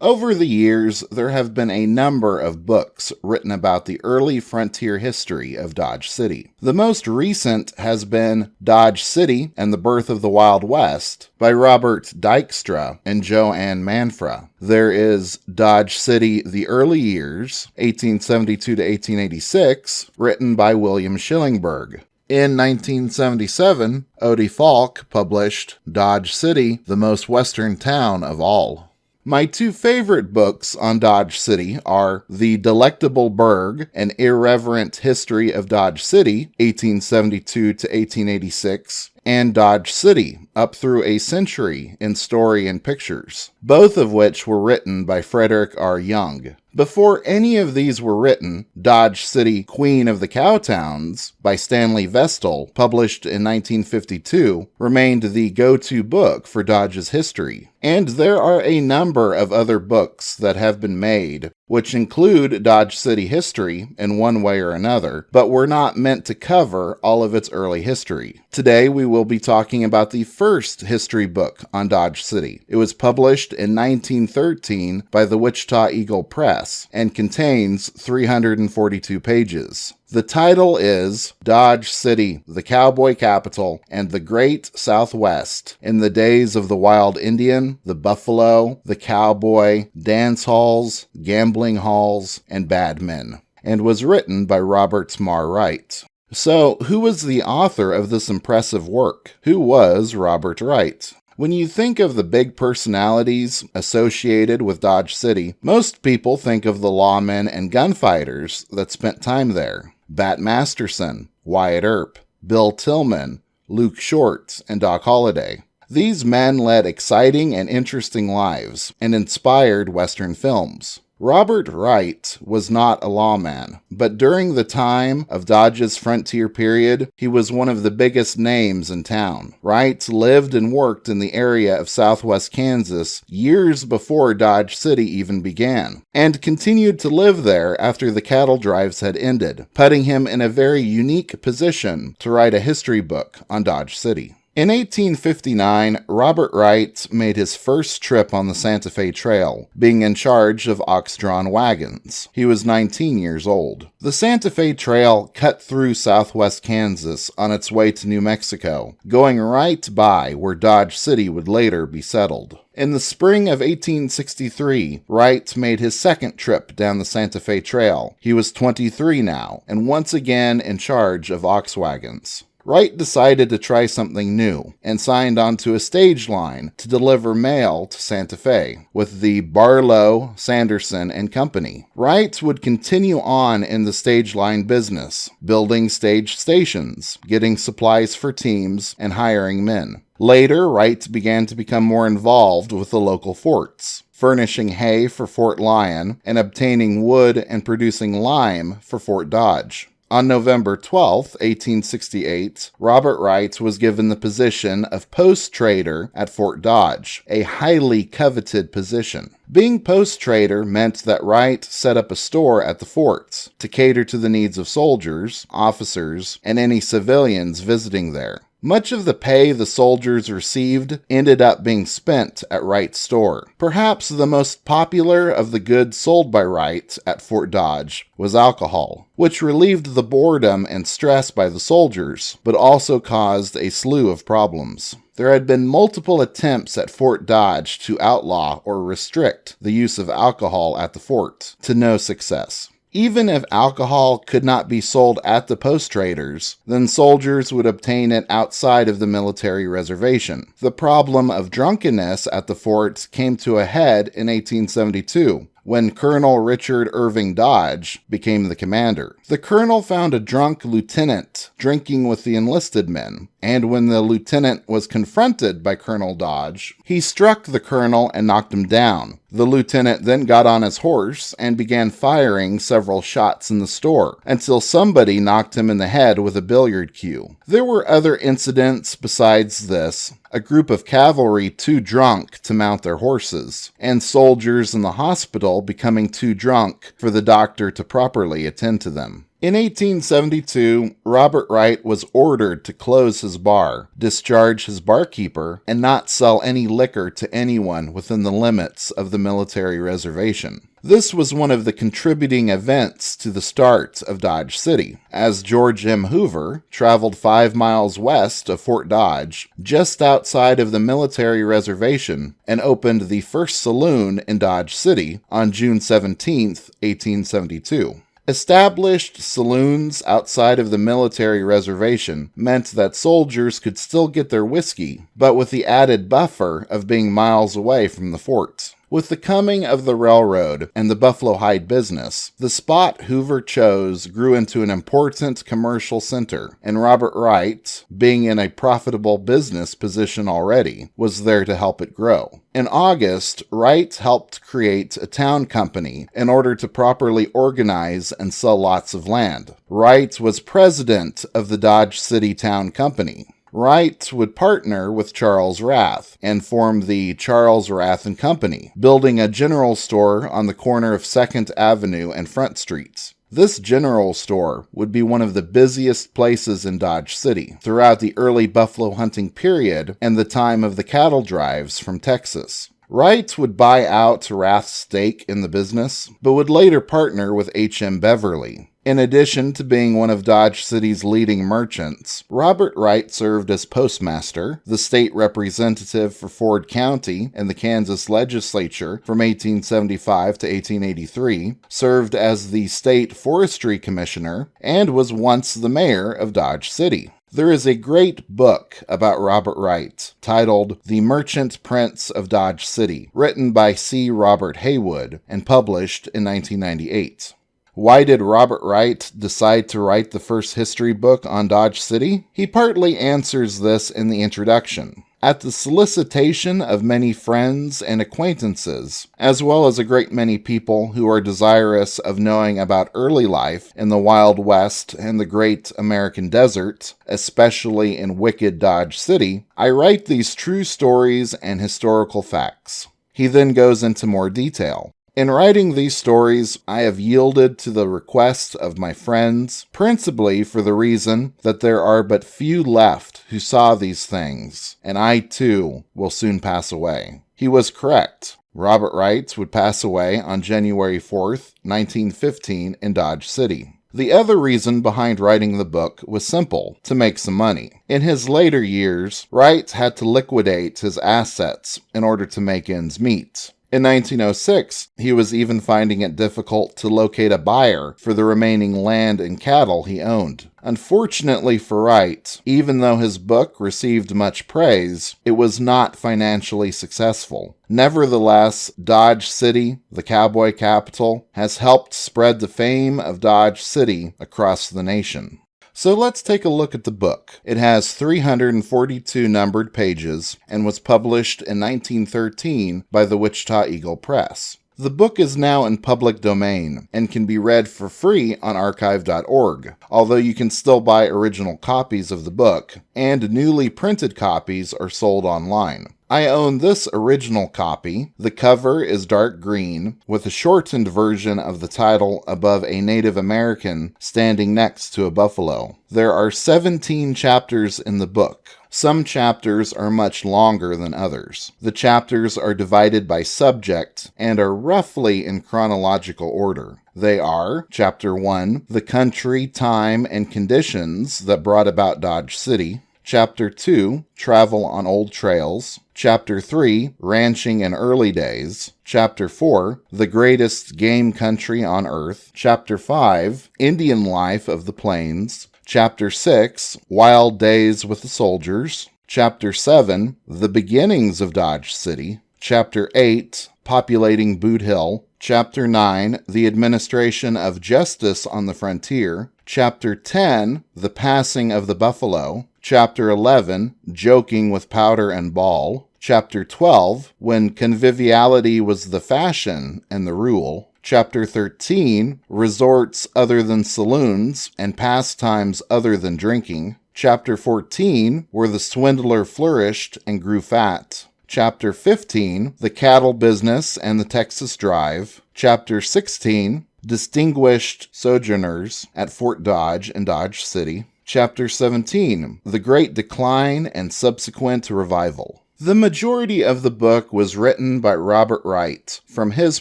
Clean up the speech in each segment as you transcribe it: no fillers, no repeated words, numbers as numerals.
Over the years, there have been a number of books written about the early frontier history of Dodge City. The most recent has been Dodge City and the Birth of the Wild West by Robert Dykstra and Joanne Manfra. There is Dodge City, The Early Years, 1872 to 1886, written by William Schillingberg. In 1977, Odie Falk published Dodge City, the Most Western Town of All. My two favorite books on Dodge City are The Delectable Burg, An Irreverent History of Dodge City, 1872 to 1886, and Dodge City, Up Through a Century in Story and Pictures, both of which were written by Frederick R. Young. Before any of these were written, Dodge City, Queen of the Cowtowns by Stanley Vestal, published in 1952, remained the go-to book for Dodge's history. And there are a number of other books that have been made, which include Dodge City history in one way or another, but were not meant to cover all of its early history. Today we will be talking about the first history book on Dodge City. It was published in 1913 by the Wichita Eagle Press and contains 342 pages. The title is Dodge City, the Cowboy Capital, and the Great Southwest in the Days of the Wild Indian, the Buffalo, the Cowboy, Dance Halls, Gambling Halls, and Bad Men, and was written by Robert Smarr Wright. So, who was the author of this impressive work? Who was Robert Wright? When you think of the big personalities associated with Dodge City, most people think of the lawmen and gunfighters that spent time there. Bat Masterson, Wyatt Earp, Bill Tillman, Luke Short, and Doc Holliday. These men led exciting and interesting lives and inspired Western films. Robert Wright was not a lawman, but during the time of Dodge's frontier period, he was one of the biggest names in town. Wright lived and worked in the area of southwest Kansas years before Dodge City even began, and continued to live there after the cattle drives had ended, putting him in a very unique position to write a history book on Dodge City. In 1859, Robert Wright made his first trip on the Santa Fe Trail, being in charge of ox-drawn wagons. He was 19 years old. The Santa Fe Trail cut through southwest Kansas on its way to New Mexico, going right by where Dodge City would later be settled. In the spring of 1863, Wright made his second trip down the Santa Fe Trail. He was 23 now, and once again in charge of ox wagons. Wright decided to try something new and signed onto a stage line to deliver mail to Santa Fe with the Barlow, Sanderson and Company. Wright would continue on in the stage line business, building stage stations, getting supplies for teams, and hiring men. Later, Wright began to become more involved with the local forts, furnishing hay for Fort Lyon and obtaining wood and producing lime for Fort Dodge. On November 12, 1868, Robert Wright was given the position of post trader at Fort Dodge, a highly coveted position. Being post trader meant that Wright set up a store at the forts to cater to the needs of soldiers, officers, and any civilians visiting there. Much of the pay the soldiers received ended up being spent at Wright's store. Perhaps the most popular of the goods sold by Wright at Fort Dodge was alcohol, which relieved the boredom and stress by the soldiers, but also caused a slew of problems. There had been multiple attempts at Fort Dodge to outlaw or restrict the use of alcohol at the fort, to no success. Even if alcohol could not be sold at the post traders, then soldiers would obtain it outside of the military reservation. The problem of drunkenness at the fort came to a head in 1872, when Colonel Richard Irving Dodge became the commander. The colonel found a drunk lieutenant drinking with the enlisted men, and when the lieutenant was confronted by Colonel Dodge, he struck the colonel and knocked him down. The lieutenant then got on his horse and began firing several shots in the store, until somebody knocked him in the head with a billiard cue. There were other incidents besides this, a group of cavalry too drunk to mount their horses, and soldiers in the hospital becoming too drunk for the doctor to properly attend to them. In 1872, Robert Wright was ordered to close his bar, discharge his barkeeper, and not sell any liquor to anyone within the limits of the military reservation. This was one of the contributing events to the start of Dodge City, as George M. Hoover traveled 5 miles west of Fort Dodge, just outside of the military reservation, and opened the first saloon in Dodge City on June 17, 1872. Established saloons outside of the military reservation meant that soldiers could still get their whiskey, but with the added buffer of being miles away from the fort. With the coming of the railroad and the buffalo hide business, the spot Hoover chose grew into an important commercial center, and Robert Wright, being in a profitable business position already, was there to help it grow. In August, Wright helped create a town company in order to properly organize and sell lots of land. Wright was president of the Dodge City Town Company. Wright would partner with Charles Rath and form the Charles Rath and Company, building a general store on the corner of 2nd Avenue and Front Streets. This general store would be one of the busiest places in Dodge City throughout the early buffalo hunting period and the time of the cattle drives from Texas. Wright would buy out Rath's stake in the business, but would later partner with H.M. Beverly. In addition to being one of Dodge City's leading merchants, Robert Wright served as postmaster, the state representative for Ford County in the Kansas legislature from 1875 to 1883, served as the state forestry commissioner, and was once the mayor of Dodge City. There is a great book about Robert Wright titled The Merchant Prince of Dodge City, written by C. Robert Haywood and published in 1998. Why did Robert Wright decide to write the first history book on Dodge City? He partly answers this in the introduction. At the solicitation of many friends and acquaintances, as well as a great many people who are desirous of knowing about early life in the Wild West and the great American desert, especially in wicked Dodge City, I write these true stories and historical facts. He then goes into more detail. In writing these stories, I have yielded to the request of my friends, principally for the reason that there are but few left who saw these things, and I too will soon pass away. He was correct. Robert Wright would pass away on January 4th, 1915 in Dodge City. The other reason behind writing the book was simple: to make some money. In his later years, Wright had to liquidate his assets in order to make ends meet. In 1906, he was even finding it difficult to locate a buyer for the remaining land and cattle he owned. Unfortunately for Wright, even though his book received much praise, it was not financially successful. Nevertheless, Dodge City, the cowboy capital, has helped spread the fame of Dodge City across the nation. So let's take a look at the book. It has 342 numbered pages and was published in 1913 by the Wichita Eagle Press. The book is now in public domain and can be read for free on archive.org, although you can still buy original copies of the book, and newly printed copies are sold online. I own this original copy. The cover is dark green, with a shortened version of the title above a Native American standing next to a buffalo. There are 17 chapters in the book. Some chapters are much longer than others. The chapters are divided by subject and are roughly in chronological order. They are, Chapter 1, the country, time, and conditions that brought about Dodge City. Chapter 2, travel on old trails. Chapter 3, ranching in early days. Chapter 4, the greatest game country on earth. Chapter 5, Indian life of the plains. Chapter 6, wild days with the soldiers. Chapter 7, the beginnings of Dodge City. Chapter 8, populating Boot Hill. Chapter 9, the administration of justice on the frontier. Chapter 10, the passing of the buffalo. Chapter 11, joking with powder and ball. Chapter 12, when conviviality was the fashion and the rule. Chapter 13, resorts other than saloons and pastimes other than drinking. Chapter 14, where the swindler flourished and grew fat. Chapter 15, the cattle business and the Texas drive. Chapter 16, Distinguished Sojourners at Fort Dodge and Dodge City. Chapter 17, The Great Decline and Subsequent Revival. The majority of the book was written by Robert Wright from his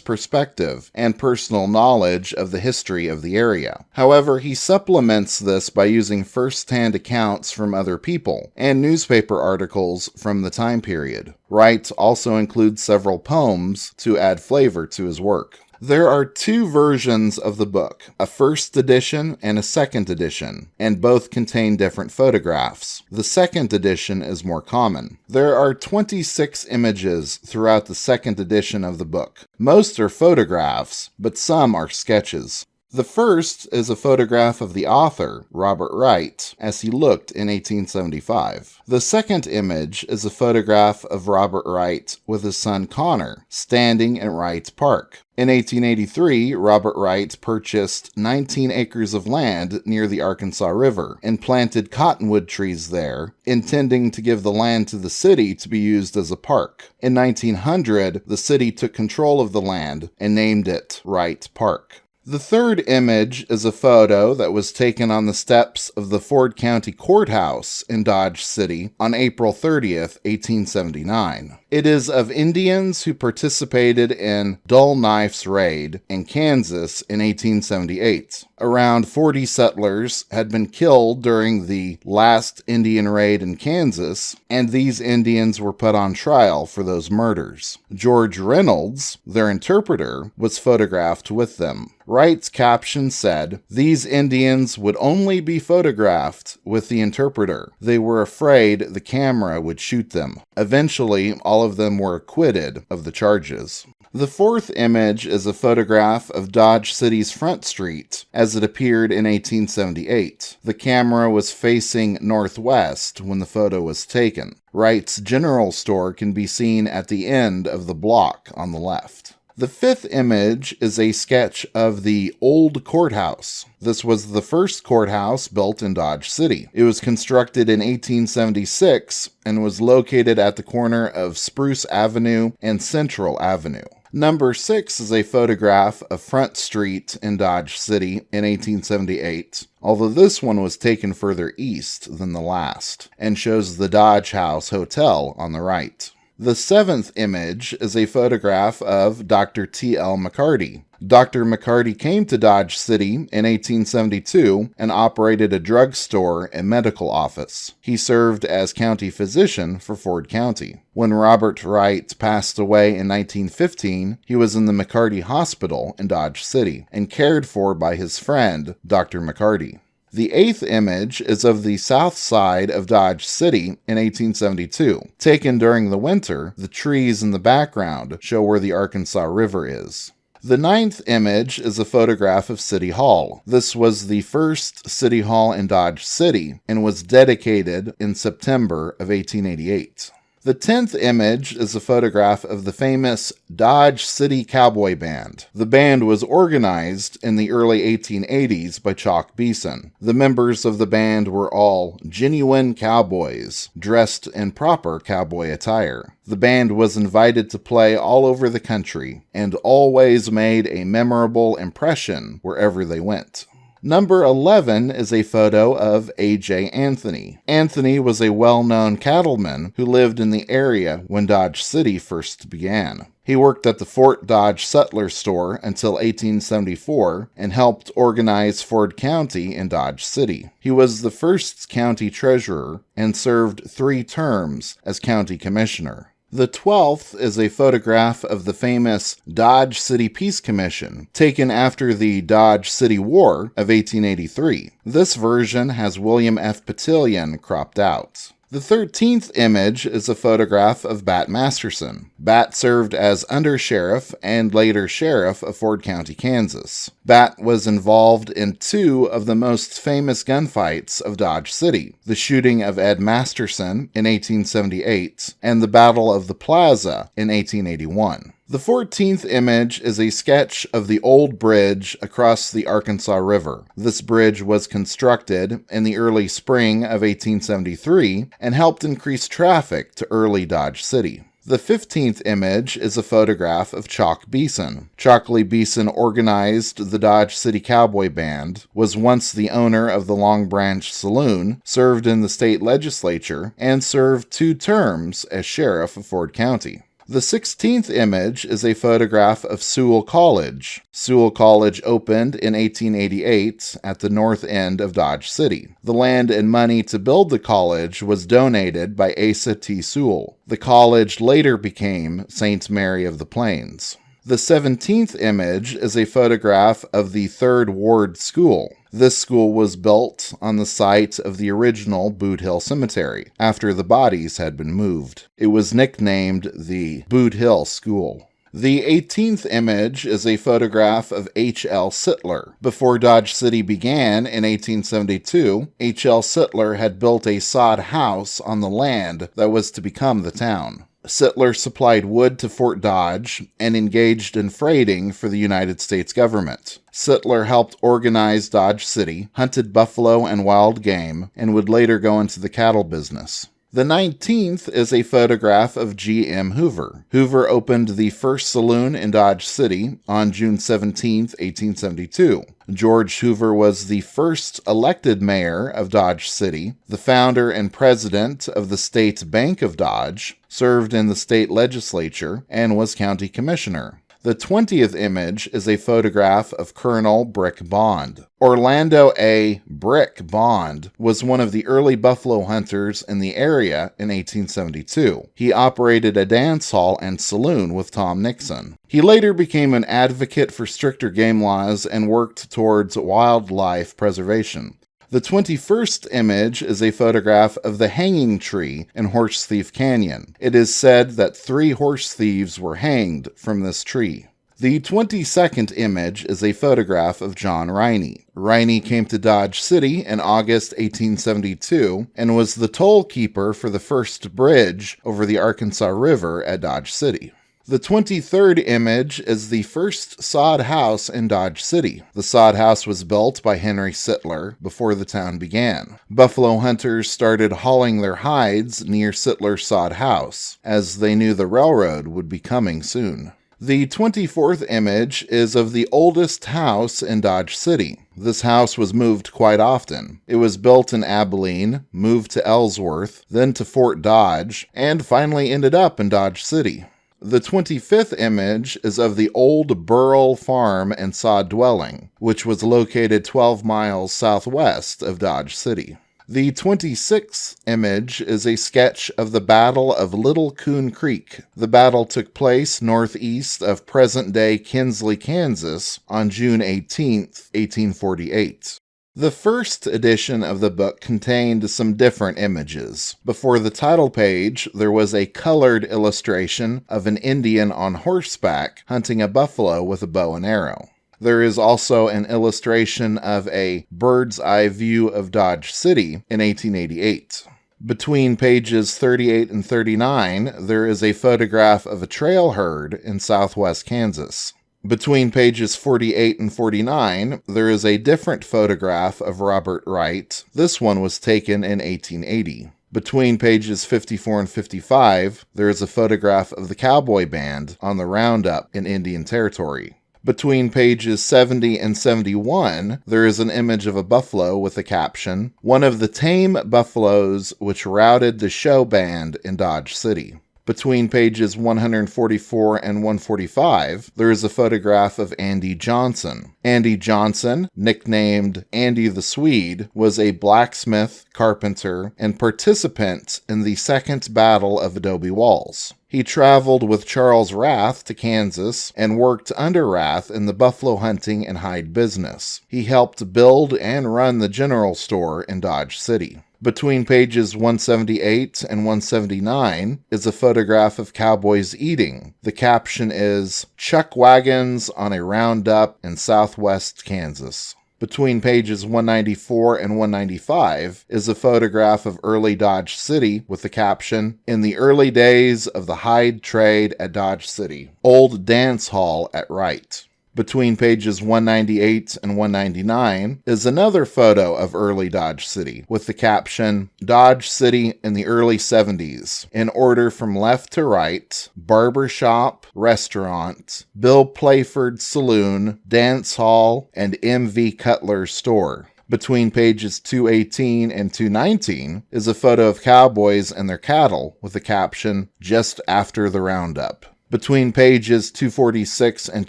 perspective and personal knowledge of the history of the area. However, he supplements this by using first-hand accounts from other people and newspaper articles from the time period. Wright also includes several poems to add flavor to his work. There are two versions of the book, a first edition and a second edition, and both contain different photographs. The second edition is more common. There are 26 images throughout the second edition of the book. Most are photographs, but some are sketches. The first is a photograph of the author, Robert Wright, as he looked in 1875. The second image is a photograph of Robert Wright with his son Connor, standing in Wright Park. In 1883, Robert Wright purchased 19 acres of land near the Arkansas River and planted cottonwood trees there, intending to give the land to the city to be used as a park. In 1900, the city took control of the land and named it Wright Park. The third image is a photo that was taken on the steps of the Ford County Courthouse in Dodge City on April 30th, 1879. It is of Indians who participated in Dull Knife's raid in Kansas in 1878. Around 40 settlers had been killed during the last Indian raid in Kansas, and these Indians were put on trial for those murders. George Reynolds, their interpreter, was photographed with them. Wright's caption said, "These Indians would only be photographed with the interpreter. They were afraid the camera would shoot them." Eventually, all of them were acquitted of the charges. The fourth image is a photograph of Dodge City's Front Street as it appeared in 1878. The camera was facing northwest when the photo was taken. Wright's general store can be seen at the end of the block on the left. The fifth image is a sketch of the Old Courthouse. This was the first courthouse built in Dodge City. It was constructed in 1876 and was located at the corner of Spruce Avenue and Central Avenue. Number 6 is a photograph of Front Street in Dodge City in 1878, although this one was taken further east than the last, and shows the Dodge House Hotel on the right. The seventh image is a photograph of Dr. T.L. McCarty. Dr. McCarty came to Dodge City in 1872 and operated a drugstore and medical office. He served as county physician for Ford County. When Robert Wright passed away in 1915, he was in the McCarty Hospital in Dodge City and cared for by his friend, Dr. McCarty. The eighth image is of the south side of Dodge City in 1872. Taken during the winter, the trees in the background show where the Arkansas River is. The ninth image is a photograph of City Hall. This was the first City Hall in Dodge City and was dedicated in September of 1888. The 10th image is a photograph of the famous Dodge City Cowboy Band. The band was organized in the early 1880s by Chalk Beeson. The members of the band were all genuine cowboys, dressed in proper cowboy attire. The band was invited to play all over the country, and always made a memorable impression wherever they went. Number 11 is a photo of A.J. Anthony. Anthony was a well-known cattleman who lived in the area when Dodge City first began. He worked at the Fort Dodge Sutler store until 1874 and helped organize Ford County in Dodge City. He was the first county treasurer and served 3 terms as county commissioner. The 12th is a photograph of the famous Dodge City Peace Commission, taken after the Dodge City War of 1883. This version has William F. Petillion cropped out. The 13th image is a photograph of Bat Masterson. Bat served as undersheriff and later sheriff of Ford County, Kansas. Bat was involved in 2 of the most famous gunfights of Dodge City, the shooting of Ed Masterson in 1878 and the Battle of the Plaza in 1881. The 14th image is a sketch of the old bridge across the Arkansas River. This bridge was constructed in the early spring of 1873 and helped increase traffic to early Dodge City. The 15th image is a photograph of Chalk Beeson. Chalkley Beeson organized the Dodge City Cowboy Band, was once the owner of the Long Branch Saloon, served in the state legislature, and served 2 terms as sheriff of Ford County. The 16th image is a photograph of Sewell College. Sewell College opened in 1888 at the north end of Dodge City. The land and money to build the college was donated by Asa T. Sewell. The college later became St. Mary of the Plains. The 17th image is a photograph of the 3rd Ward School. This school was built on the site of the original Boot Hill Cemetery after the bodies had been moved. It was nicknamed the Boot Hill School. The 18th image is a photograph of H.L. Sittler. Before Dodge City began in 1872, H.L. Sittler had built a sod house on the land that was to become the town. Sittler supplied wood to Fort Dodge and engaged in freighting for the United States government. Sittler helped organize Dodge City, hunted buffalo and wild game, and would later go into the cattle business. The 19th is a photograph of G.M. Hoover. Hoover opened the first saloon in Dodge City on June 17, 1872. George Hoover was the first elected mayor of Dodge City, the founder and president of the State Bank of Dodge, served in the state legislature, and was county commissioner. The 20th image is a photograph of Colonel Brick Bond. Orlando A. Brick Bond was one of the early buffalo hunters in the area in 1872. He operated a dance hall and saloon with Tom Nixon. He later became an advocate for stricter game laws and worked towards wildlife preservation. The 21st image is a photograph of the Hanging Tree in Horse Thief Canyon. It is said that 3 horse thieves were hanged from this tree. The 22nd image is a photograph of John Riney. Riney came to Dodge City in August 1872 and was the toll keeper for the first bridge over the Arkansas River at Dodge City. The 23rd image is the first sod house in Dodge City. The sod house was built by Henry Sittler before the town began. Buffalo hunters started hauling their hides near Sittler's sod house, as they knew the railroad would be coming soon. The 24th image is of the oldest house in Dodge City. This house was moved quite often. It was built in Abilene, moved to Ellsworth, then to Fort Dodge, and finally ended up in Dodge City. The 25th image is of the old Burrell Farm and Sod Dwelling, which was located 12 miles southwest of Dodge City. The 26th image is a sketch of the Battle of Little Coon Creek. The battle took place northeast of present-day Kinsley, Kansas, on June 18, 1848. The first edition of the book contained some different images. Before the title page, there was a colored illustration of an Indian on horseback hunting a buffalo with a bow and arrow. There is also an illustration of a bird's eye view of Dodge City in 1888. Between pages 38 and 39, there is a photograph of a trail herd in southwest Kansas. Between pages 48 and 49, there is a different photograph of Robert Wright. This one was taken in 1880. Between pages 54 and 55, there is a photograph of the cowboy band on the roundup in Indian Territory. Between pages 70 and 71, there is an image of a buffalo with the caption, "One of the tame buffaloes which routed the show band in Dodge City." Between pages 144 and 145, there is a photograph of Andy Johnson. Andy Johnson, nicknamed Andy the Swede, was a blacksmith, carpenter, and participant in the Second Battle of Adobe Walls. He traveled with Charles Rath to Kansas and worked under Rath in the buffalo hunting and hide business. He helped build and run the general store in Dodge City. Between pages 178 and 179 is a photograph of cowboys eating. The caption is, "Chuck wagons on a roundup in southwest Kansas." Between pages 194 and 195 is a photograph of early Dodge City with the caption, "In the early days of the hide trade at Dodge City, old dance hall at Wright." Between pages 198 and 199 is another photo of early Dodge City with the caption, Dodge City in the early 70s, in order from left to right, barbershop, restaurant, Bill Playford Saloon, dance hall, and M.V. Cutler's store. Between pages 218 and 219 is a photo of cowboys and their cattle with the caption, Just After the Roundup. Between pages 246 and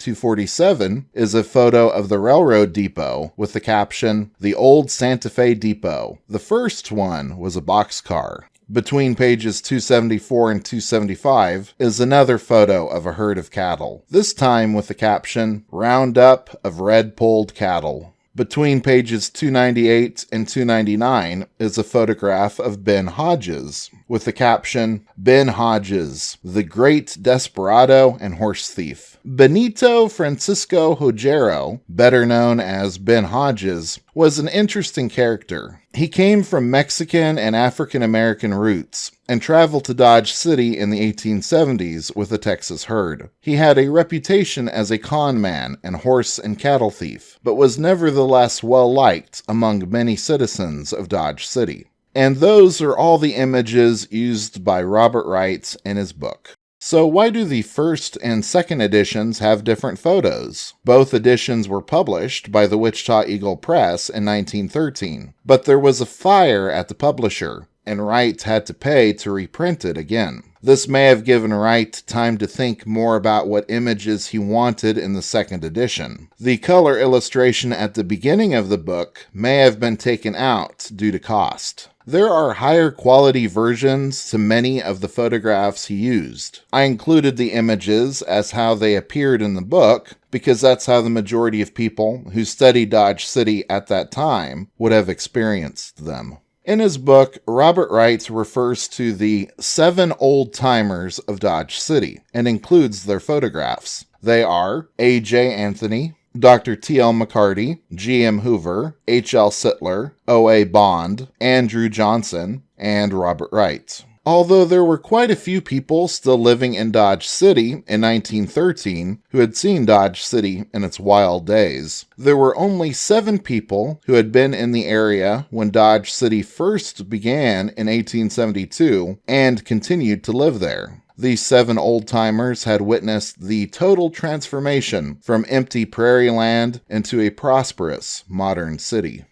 247 is a photo of the railroad depot with the caption, The Old Santa Fe Depot. The first one was a boxcar. Between pages 274 and 275 is another photo of a herd of cattle, this time with the caption, Roundup of Red-Polled Cattle. Between pages 298 and 299 is a photograph of Ben Hodges, with the caption, Ben Hodges, the great desperado and horse thief. Benito Francisco Hojero, better known as Ben Hodges, was an interesting character. He came from Mexican and African American roots and traveled to Dodge City in the 1870s with a Texas herd. He had a reputation as a con man and horse and cattle thief, but was nevertheless well liked among many citizens of Dodge City. And those are all the images used by Robert Wright in his book. So why do the first and second editions have different photos? Both editions were published by the Wichita Eagle Press in 1913, but there was a fire at the publisher, and Wright had to pay to reprint it again. This may have given Wright time to think more about what images he wanted in the second edition. The color illustration at the beginning of the book may have been taken out due to cost. There are higher quality versions to many of the photographs he used. I included the images as how they appeared in the book because that's how the majority of people who studied Dodge City at that time would have experienced them. In his book, Robert Wright refers to the 7 old-timers of Dodge City and includes their photographs. They are A.J. Anthony, Dr. T.L. McCarty, G.M. Hoover, H.L. Sittler, O.A. Bond, Andrew Johnson, and Robert Wright. Although there were quite a few people still living in Dodge City in 1913 who had seen Dodge City in its wild days, there were only 7 people who had been in the area when Dodge City first began in 1872 and continued to live there. These 7 old-timers had witnessed the total transformation from empty prairie land into a prosperous modern city.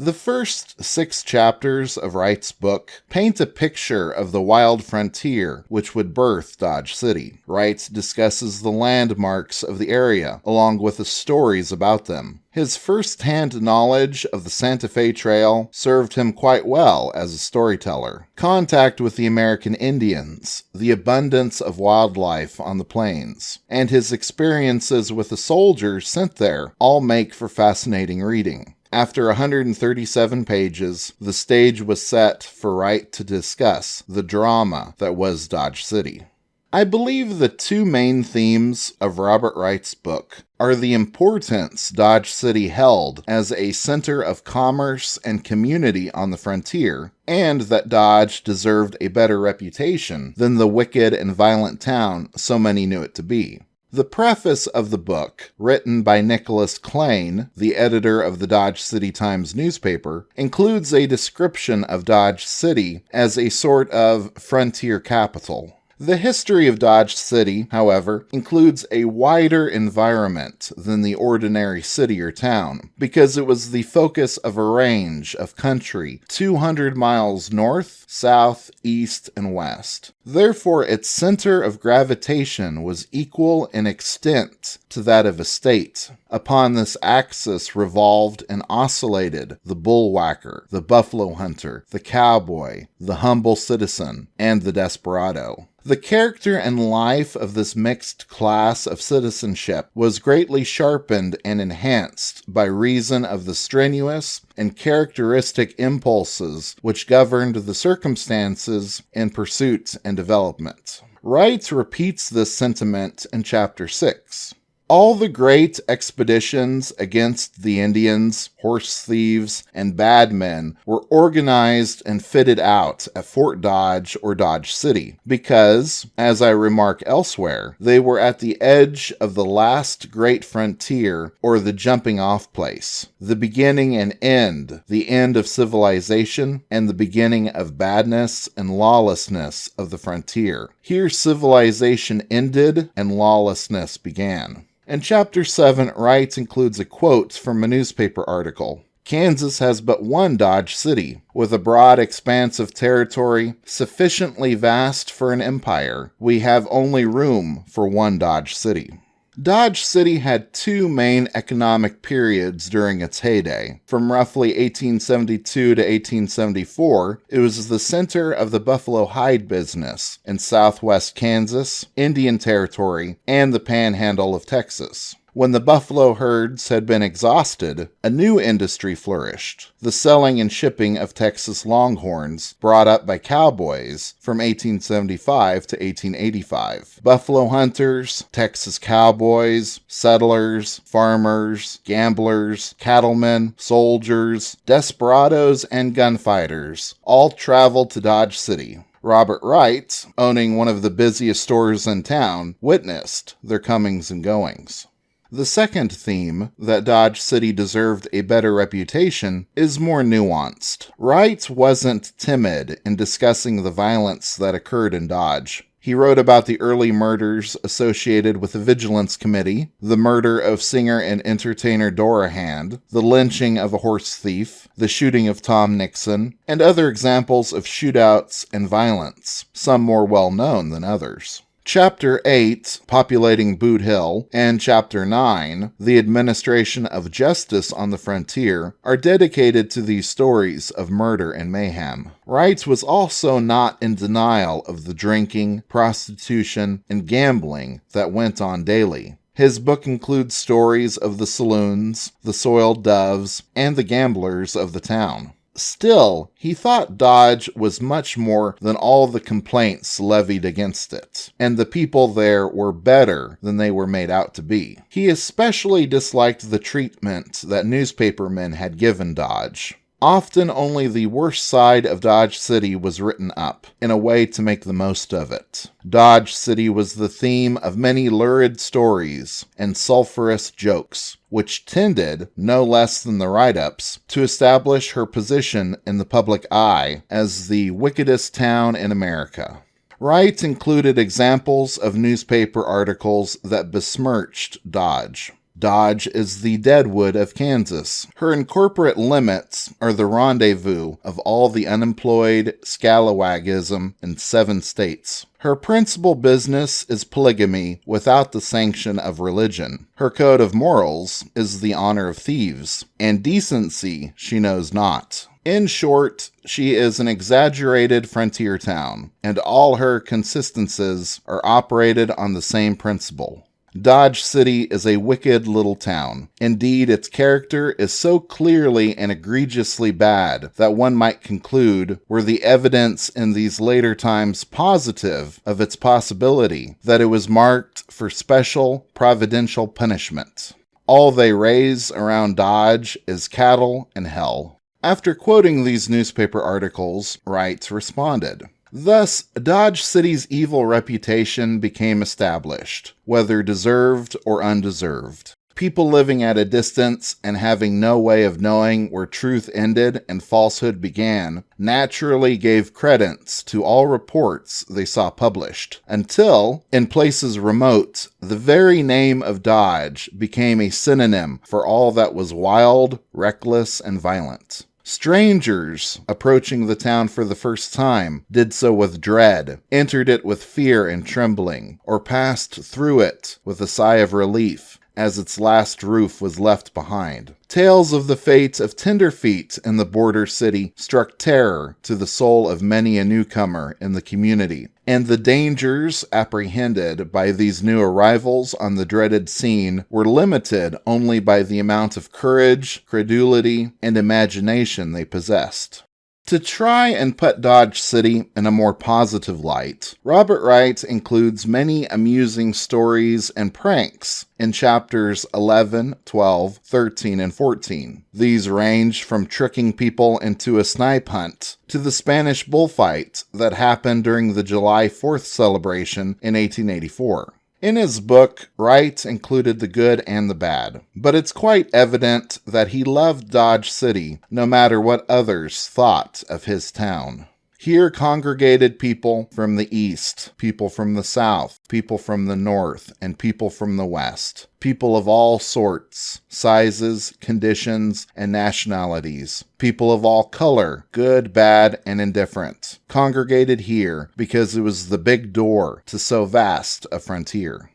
The first 6 chapters of Wright's book paint a picture of the wild frontier which would birth Dodge City. Wright discusses the landmarks of the area, along with the stories about them. His first-hand knowledge of the Santa Fe Trail served him quite well as a storyteller. Contact with the American Indians, the abundance of wildlife on the plains, and his experiences with the soldiers sent there all make for fascinating reading. After 137 pages, the stage was set for Wright to discuss the drama that was Dodge City. I believe the 2 main themes of Robert Wright's book are the importance Dodge City held as a center of commerce and community on the frontier, and that Dodge deserved a better reputation than the wicked and violent town so many knew it to be. The preface of the book, written by Nicholas Klain, the editor of the Dodge City Times newspaper, includes a description of Dodge City as a sort of frontier capital. The history of Dodge City, however, includes a wider environment than the ordinary city or town, because it was the focus of a range of country 200 miles north, south, east, and west. Therefore, its center of gravitation was equal in extent to that of a state. Upon this axis revolved and oscillated the bullwhacker, the buffalo hunter, the cowboy, the humble citizen, and the desperado. The character and life of this mixed class of citizenship was greatly sharpened and enhanced by reason of the strenuous and characteristic impulses which governed the circumstances in pursuit and development. Wright repeats this sentiment in Chapter 6. All the great expeditions against the Indians, horse thieves, and bad men were organized and fitted out at Fort Dodge or Dodge City because, as I remark elsewhere, they were at the edge of the last great frontier or the jumping off place, the beginning and end, the end of civilization and the beginning of badness and lawlessness of the frontier. Here civilization ended and lawlessness began. And Chapter 7 Wright includes a quote from a newspaper article. Kansas has but one Dodge City, with a broad expanse of territory sufficiently vast for an empire. We have only room for one Dodge City. Dodge City had two main economic periods during its heyday. From roughly 1872 to 1874, it was the center of the buffalo hide business in southwest Kansas, Indian Territory, and the Panhandle of Texas. When the buffalo herds had been exhausted, a new industry flourished, the selling and shipping of Texas longhorns brought up by cowboys from 1875 to 1885. Buffalo hunters, Texas cowboys, settlers, farmers, gamblers, cattlemen, soldiers, desperados, and gunfighters all traveled to Dodge City. Robert Wright, owning one of the busiest stores in town, witnessed their comings and goings. The second theme, that Dodge City deserved a better reputation, is more nuanced. Wright wasn't timid in discussing the violence that occurred in Dodge. He wrote about the early murders associated with the Vigilance Committee, the murder of singer and entertainer Dora Hand, the lynching of a horse thief, the shooting of Tom Nixon, and other examples of shootouts and violence, some more well known than others. Chapter 8, Populating Boot Hill, and Chapter 9, The Administration of Justice on the Frontier, are dedicated to these stories of murder and mayhem. Wright was also not in denial of the drinking, prostitution, and gambling that went on daily. His book includes stories of the saloons, the soiled doves, and the gamblers of the town. Still, he thought Dodge was much more than all the complaints levied against it, and the people there were better than they were made out to be. He especially disliked the treatment that newspapermen had given Dodge. Often only the worst side of Dodge City was written up, in a way to make the most of it. Dodge City was the theme of many lurid stories and sulphurous jokes, which tended, no less than the write-ups, to establish her position in the public eye as the wickedest town in America. Wright included examples of newspaper articles that besmirched Dodge. Dodge is the Deadwood of Kansas. Her incorporate limits are the rendezvous of all the unemployed scalawagism in 7 states. Her principal business is polygamy without the sanction of religion. Her code of morals is the honor of thieves, and decency she knows not. In short, she is an exaggerated frontier town, and all her consistencies are operated on the same principle. Dodge City is a wicked little town. Indeed, its character is so clearly and egregiously bad that one might conclude, were the evidence in these later times positive of its possibility, that it was marked for special providential punishment. All they raise around Dodge is cattle and hell. After quoting these newspaper articles, Wright responded, "Thus, Dodge City's evil reputation became established, whether deserved or undeserved. People living at a distance and having no way of knowing where truth ended and falsehood began naturally gave credence to all reports they saw published, until, in places remote, the very name of Dodge became a synonym for all that was wild, reckless, and violent. Strangers, approaching the town for the first time, did so with dread, entered it with fear and trembling, or passed through it with a sigh of relief as its last roof was left behind. Tales of the fate of tenderfeet in the border city struck terror to the soul of many a newcomer in the community, and the dangers apprehended by these new arrivals on the dreaded scene were limited only by the amount of courage, credulity, and imagination they possessed." To try and put Dodge City in a more positive light, Robert Wright includes many amusing stories and pranks in chapters 11, 12, 13, and 14. These range from tricking people into a snipe hunt to the Spanish bullfight that happened during the July 4th celebration in 1884. In his book, Wright included the good and the bad, but it's quite evident that he loved Dodge City no matter what others thought of his town. Here congregated people from the east, people from the south, people from the north, and people from the west. People of all sorts, sizes, conditions, and nationalities. People of all color, good, bad, and indifferent, congregated here because it was the big door to so vast a frontier.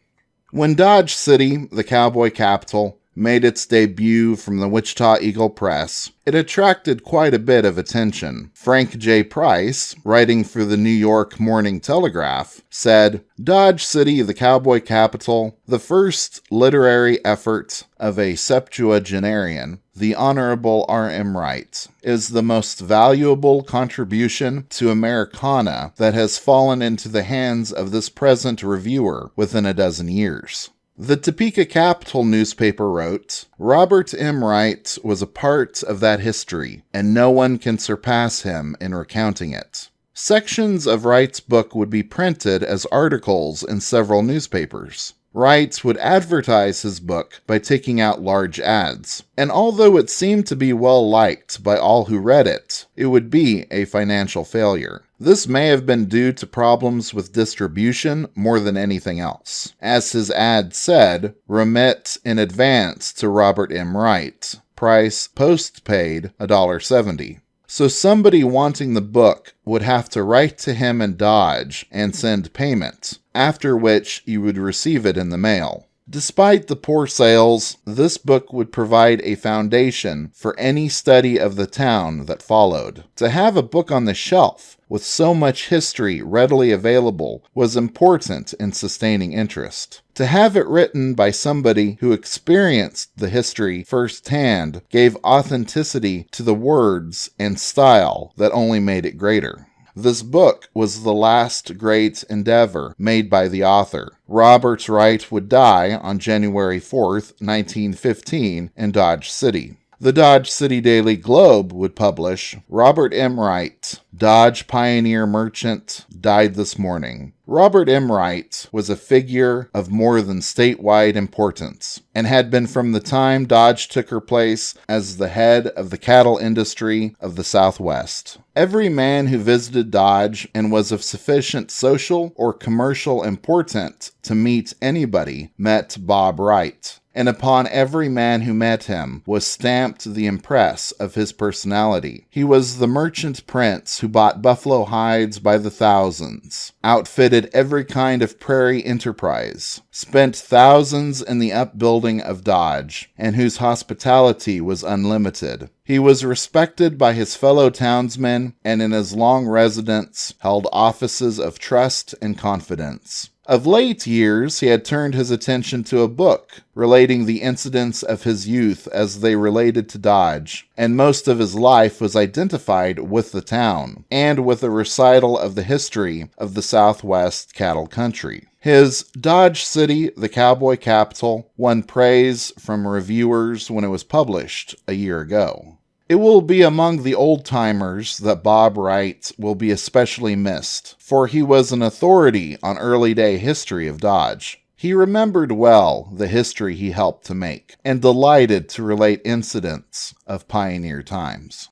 When Dodge City, the cowboy capital, made its debut from the Wichita Eagle Press, it attracted quite a bit of attention. Frank J. Price, writing for the New York Morning Telegraph, said, "Dodge City, the cowboy capital, the first literary effort of a septuagenarian, the Honorable R.M. Wright, is the most valuable contribution to Americana that has fallen into the hands of this present reviewer within a dozen years." The Topeka Capital newspaper wrote, "Robert M. Wright was a part of that history, and no one can surpass him in recounting it." Sections of Wright's book would be printed as articles in several newspapers. Wright would advertise his book by taking out large ads, and although it seemed to be well liked by all who read it, it would be a financial failure. This may have been due to problems with distribution more than anything else. As his ad said, "Remit in advance to Robert M. Wright. Price postpaid $1.70. So somebody wanting the book would have to write to him in Dodge and send payment, after which you would receive it in the mail. Despite the poor sales, this book would provide a foundation for any study of the town that followed. To have a book on the shelf with so much history readily available was important in sustaining interest. To have it written by somebody who experienced the history firsthand gave authenticity to the words and style that only made it greater. This book was the last great endeavor made by the author. Robert Wright would die on January 4th, 1915, in Dodge City. The Dodge City Daily Globe would publish, "Robert M. Wright, Dodge pioneer merchant, died this morning." Robert M. Wright was a figure of more than statewide importance, and had been from the time Dodge took her place as the head of the cattle industry of the Southwest. Every man who visited Dodge and was of sufficient social or commercial importance to meet anybody met Bob Wright. And upon every man who met him was stamped the impress of his personality. He was the merchant prince who bought buffalo hides by the thousands, outfitted every kind of prairie enterprise, spent thousands in the upbuilding of Dodge, and whose hospitality was unlimited. He was respected by his fellow townsmen, and in his long residence held offices of trust and confidence. Of late years, he had turned his attention to a book relating the incidents of his youth as they related to Dodge, and most of his life was identified with the town, and with a recital of the history of the Southwest cattle country. His Dodge City, the Cowboy Capital, won praise from reviewers when it was published a year ago. It will be among the old-timers that Bob Wright will be especially missed, for he was an authority on early-day history of Dodge. He remembered well the history he helped to make, and delighted to relate incidents of pioneer times.